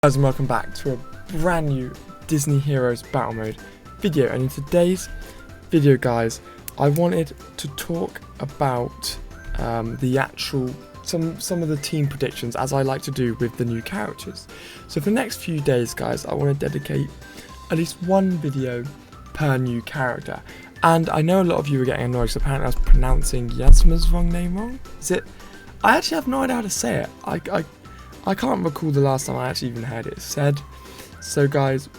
Guys, and welcome back to a brand new Disney Heroes Battle Mode video. And in today's video, guys, I wanted to talk about the actual some of the team predictions, as I like to do with the new characters. So for the next few days, guys, I want to dedicate at least one video per new character. And I know a lot of you are getting annoyed because apparently I was pronouncing YZMA's name wrong. Is it? I actually have no idea how to say it. I can't recall the last time I actually even heard it said. So guys,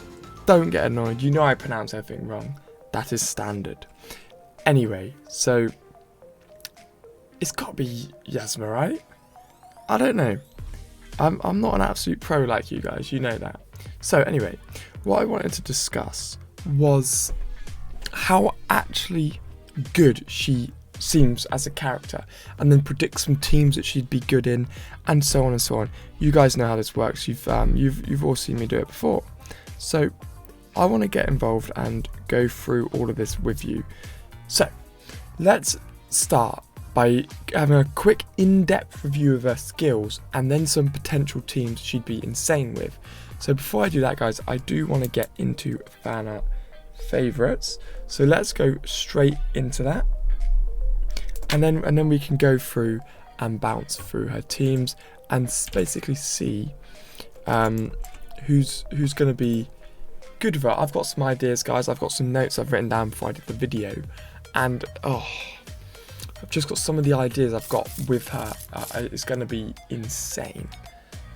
don't get annoyed. You know I pronounce everything wrong. That is standard. Anyway, so it's got to be YZMA, right? I don't know. I'm not an absolute pro like you guys. You know that. So anyway, what I wanted to discuss was how actually good she seems as a character, and then predict some teams that she'd be good in, and so on and so on. You guys know how this works. You've all seen me do it before. So I want to get involved and go through all of this with you. So let's start by having a quick in-depth review of her skills and then some potential teams she'd be insane with. So before I do that, guys, I do want to get into fan art favorites. So let's go straight into that. And then we can go through and bounce through her teams and basically see who's going to be good with her. I've got some ideas, guys. I've got some notes I've written down before I did the video, and I've just got some of the ideas I've got with her. It's going to be insane.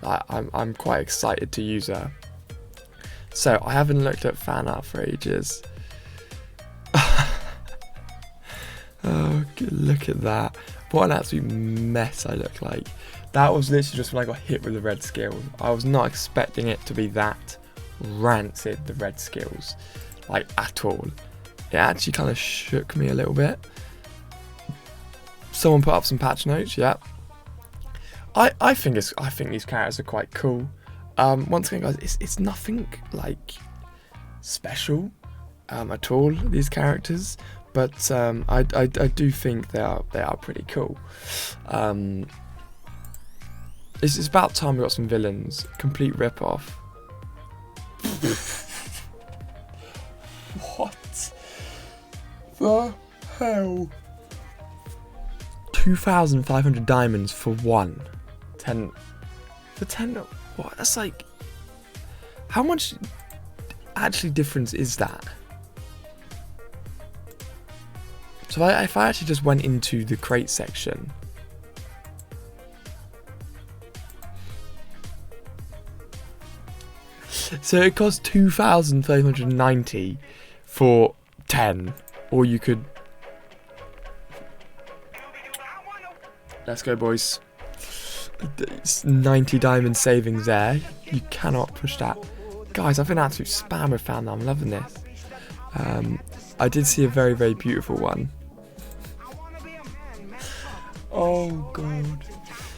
I'm quite excited to use her. So I haven't looked at fan art for ages. Oh, look at that. What an absolute mess I look like. That was literally just when I got hit with the red skills. I was not expecting it to be that rancid, the red skills, like at all. It actually kind of shook me a little bit. Someone put up some patch notes, yeah. I think these characters are quite cool. Once again, guys, it's nothing like special at all, these characters. But I do think they are pretty cool. It's about time we got some villains. Complete rip-off. What the hell? 2,500 diamonds for one. 10. For 10. What? That's like. How much actually difference is that? So if I actually just went into the crate section, so it costs 2,590 for 10, or you could. Let's go, boys. It's 90 diamond savings there. You cannot push that, guys. I've been absolute spammer fan now. I'm loving this. I did see a very, very beautiful one. Oh god,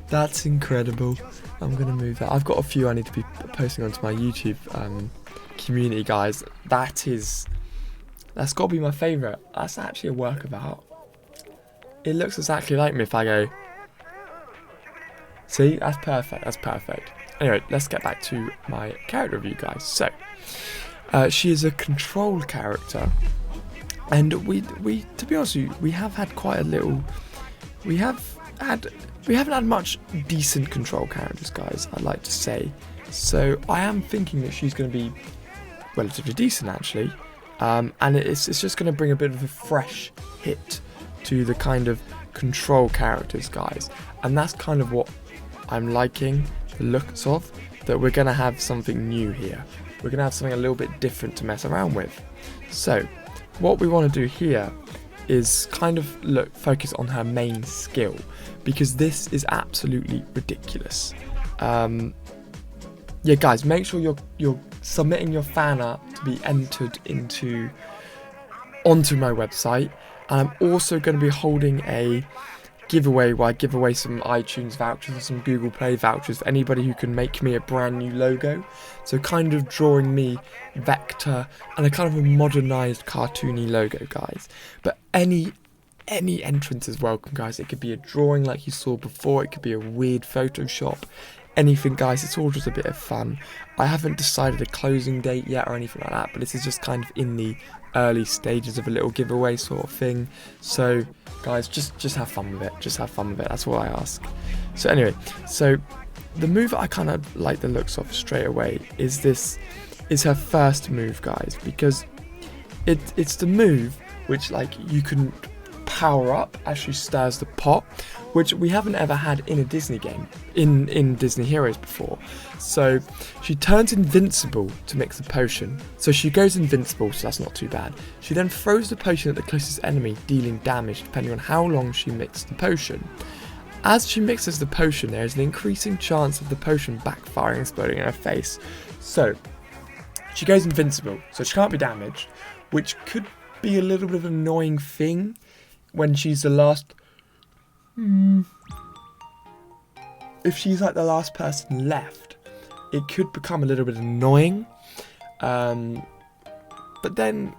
that's incredible. I'm gonna move that. I've got a few I need to be posting onto my YouTube community, guys. That's got to be my favourite. That's actually a work of art. It looks exactly like me if I go. See, that's perfect. That's perfect. Anyway, let's get back to my character review, guys. So, she is a control character, and we to be honest with you, we have had quite a little. We haven't had much decent control characters, guys, I'd like to say. So I am thinking that she's going to be relatively decent, actually. And it's just going to bring a bit of a fresh hit to the kind of control characters, guys. And that's kind of what I'm liking the looks of, that we're going to have something new here. We're going to have something a little bit different to mess around with. So what we want to do here is kind of focus on her main skill, because this is absolutely ridiculous. Yeah, guys, make sure you're submitting your fan art to be entered onto my website, and I'm also going to be holding a giveaway where I give away some iTunes vouchers or some Google Play vouchers for anybody who can make me a brand new logo. So kind of drawing me vector and a kind of a modernized cartoony logo, guys. But any entrance is welcome, guys. It could be a drawing like you saw before. It could be a weird Photoshop. anything, guys. It's all just a bit of fun. I haven't decided a closing date yet or anything like that, but this is just kind of in the early stages of a little giveaway sort of thing. So guys, just have fun with it. Just have fun with it. That's all I ask. So anyway, so the move I kind of like the looks of straight away is her first move, guys, because it's the move which like you can power up as she stirs the pot, which we haven't ever had in a Disney game, in Disney Heroes before. So she turns invincible to mix the potion. So she goes invincible, so that's not too bad. She then throws the potion at the closest enemy, dealing damage depending on how long she mixed the potion. As she mixes the potion, there is an increasing chance of the potion backfiring and exploding in her face. So she goes invincible, so she can't be damaged, which could be a little bit of an annoying thing when she's the last. If she's like the last person left, it could become a little bit annoying. But then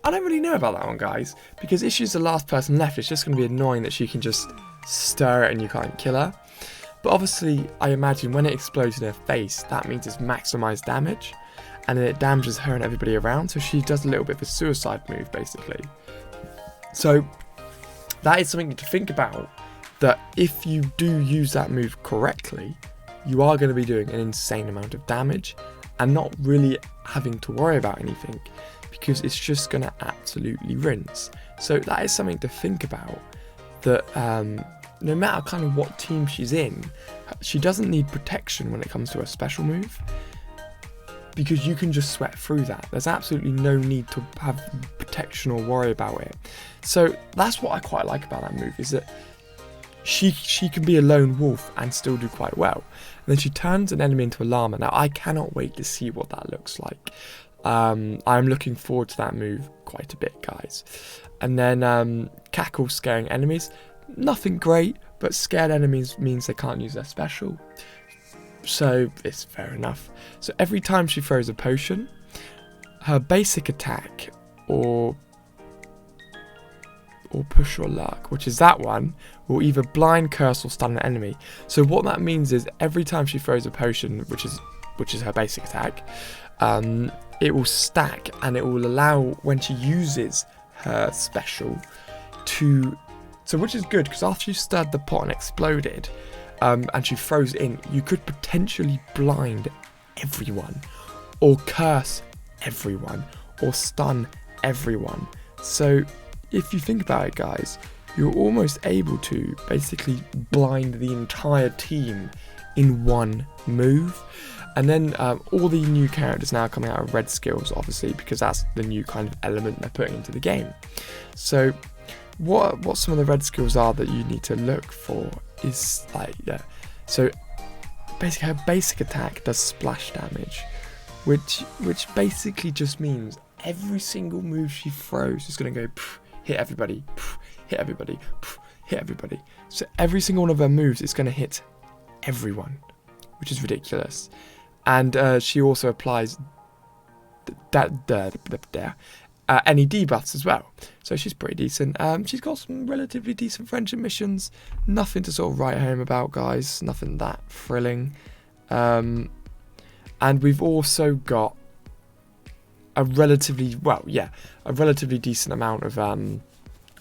I don't really know about that one, guys, because if she's the last person left, it's just going to be annoying that she can just stir it and you can't kill her. But obviously, I imagine when it explodes in her face, that means it's maximised damage, and then it damages her and everybody around, so she does a little bit of a suicide move, basically. So that is something to think about, that if you do use that move correctly, you are going to be doing an insane amount of damage and not really having to worry about anything, because it's just going to absolutely rinse. So that is something to think about, that no matter kind of what team she's in, she doesn't need protection when it comes to a special move, because you can just sweat through that. There's absolutely no need to have protection or worry about it. So that's what I quite like about that move, is that she can be a lone wolf and still do quite well. And then she turns an enemy into a llama. Now I cannot wait to see what that looks like. I'm looking forward to that move quite a bit, guys. And then cackle, scaring enemies. Nothing great, but scared enemies means they can't use their special. So it's fair enough. So every time she throws a potion, her basic attack or push or luck, which is that one, will either blind, curse, or stun an enemy. So what that means is every time she throws a potion, which is her basic attack, it will stack, and it will allow, when she uses her special, which is good, because after you stirred the pot and exploded, and she throws it in, you could potentially blind everyone, or curse everyone, or stun everyone. So if you think about it, guys, you're almost able to basically blind the entire team in one move. And then all the new characters now coming out of red skills, obviously, because that's the new kind of element they're putting into the game. So what some of the red skills are that you need to look for is like, so basically her basic attack does splash damage, which basically just means every single move she throws is going to go hit everybody, hit everybody, hit everybody. So every single one of her moves is going to hit everyone, which is ridiculous. And she also applies any debuffs as well. So she's pretty decent. She's got some relatively decent friendship missions. Nothing to sort of write home about, guys. Nothing that thrilling. And we've also got a relatively decent amount of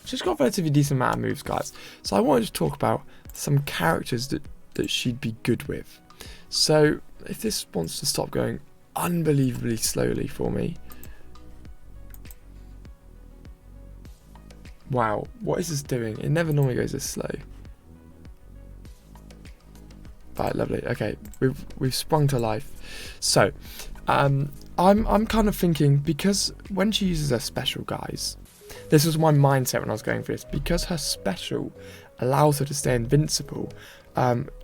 she's got a relatively decent amount of moves, guys. So I wanted to talk about some characters that she'd be good with. So if this wants to stop going unbelievably slowly for me. Wow, what is this doing? It never normally goes this slow. Right, lovely. Okay, we've sprung to life. So, I'm kind of thinking, because when she uses her special, guys, this was my mindset when I was going for this, because her special allows her to stay invincible,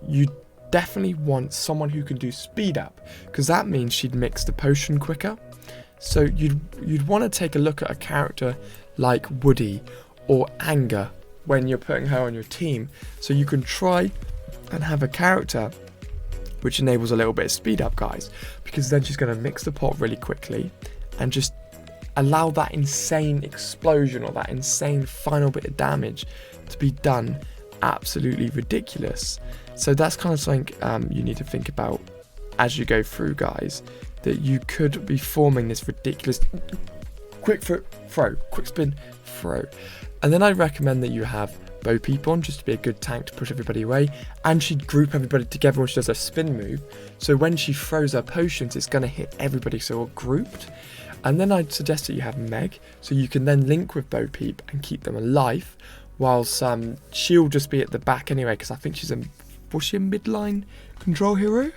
you definitely want someone who can do speed up, because that means she'd mix the potion quicker. So you'd want to take a look at a character like Woody or Anger when you're putting her on your team, so you can try and have a character which enables a little bit of speed up, guys, because then she's going to mix the pot really quickly and just allow that insane explosion or that insane final bit of damage to be done absolutely ridiculous. So that's kind of something you need to think about as you go through, guys, that you could be forming this ridiculous quick spin throw. And then I recommend that you have Bo Peep on, just to be a good tank to push everybody away, and she'd group everybody together when she does her spin move, so when she throws her potions it's going to hit everybody, so all grouped. And then I'd suggest that you have Meg, so you can then link with Bo Peep and keep them alive, whilst she'll just be at the back anyway, because I think she's was she a midline control hero?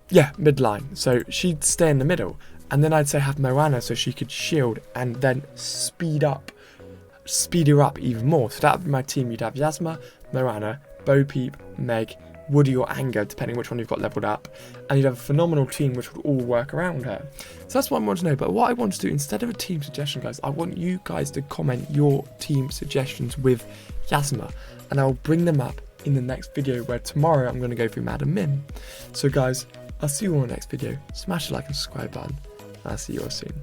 Yeah, midline, so she'd stay in the middle. And then I'd say have Moana, so she could shield and then speed her up even more. So that would be my team. You'd have YZMA, Moana, Bo Peep, Meg, Woody or Anger, depending which one you've got leveled up. And you'd have a phenomenal team which would all work around her. So that's what I want to know. But what I want to do, instead of a team suggestion, guys, I want you guys to comment your team suggestions with YZMA. And I'll bring them up in the next video, where tomorrow I'm going to go through Madam Mim. So guys, I'll see you all in the next video. Smash the like and subscribe button. I'll see you all soon.